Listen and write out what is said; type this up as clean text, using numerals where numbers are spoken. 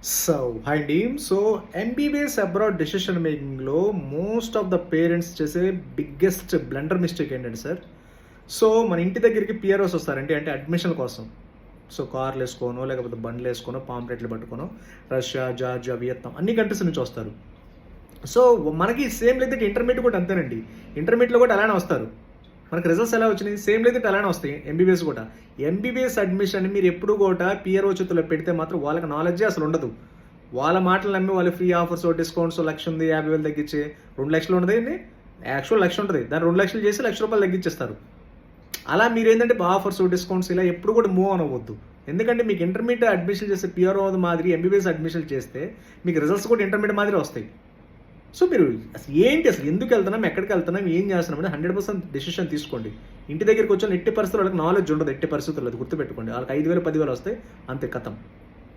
So hi team. So MBBS abroad decision మేకింగ్లో most of the parents చేసే biggest blunder mistake ఏంటంటే sir, so మన ఇంటి దగ్గరికి పిఆర్ఓస్ వస్తారండి, అంటే అడ్మిషన్ కోసం. సో కార్లు వేసుకోనో లేకపోతే బండ్లు వేసుకోనో పాంప్లెట్లు పట్టుకోనో రష్యా, జార్జియా, వియత్నాం అన్ని కంట్రీస్ నుంచి వస్తారు. సో మనకి సేమ్ లేదు ఇంటర్మీడియట్ కూడా అంతేనండి. ఇంటర్మీడియట్లో కూడా అలానే వస్తారు. మనకు రిజల్ట్స్ ఎలా వచ్చినాయి సేమ్ లేదు అలానే వస్తాయి. ఎంబీబీఎస్ కూడా ఎంబీబీఎస్ అడ్మిషన్ మీరు ఎప్పుడు కూడా పిఆర్ఓ చేతుల్లో పెడితే మాత్రం వాళ్ళకి నాలెడ్జే అసలు ఉండదు. వాళ్ళ మాటలు నమ్మి వాళ్ళు ఫ్రీ ఆఫర్స్, డిస్కౌంట్స్, లక్ష ఉంది 50,000 తగ్గించే 2 లక్షలు ఉండదు, యాక్చువల్ లక్ష ఉంటుంది, దాన్ని 2 లక్షలు చేసి ₹1,00,000 తగ్గించేస్తారు. అలా మీరు ఏంటంటే ఆఫర్స్, డిస్కౌంట్స్ ఇలా ఎప్పుడు కూడా మూవ్ అనవద్దు. ఎందుకంటే మీకు ఇంటర్మీడియట్ అడ్మిషన్ చేస్తే పిఆర్ఓ మాదిరి ఎంబీబీఎస్ అడ్మిషన్ చేస్తే మీకు రిజల్ట్స్ కూడా ఇంటర్మీడియట్ మాదిరి వస్తాయి. సో మీరు అసలు ఎందుకు వెళ్తున్నాం, ఎక్కడికి వెళ్తున్నాం, ఏం చేస్తున్నాం అంటే 100% డెసిషన్ తీసుకోండి. ఇంటి దగ్గరికి వచ్చి ఎట్టి పరిస్థితుల్లో వాళ్ళకి నాలెడ్జ్ ఉండదు, ఎట్టి పరిస్థితుల్లో అది గుర్తుపెట్టుకోండి. వాళ్ళకి 5,000 10,000 వస్తాయి, అంతే కథం.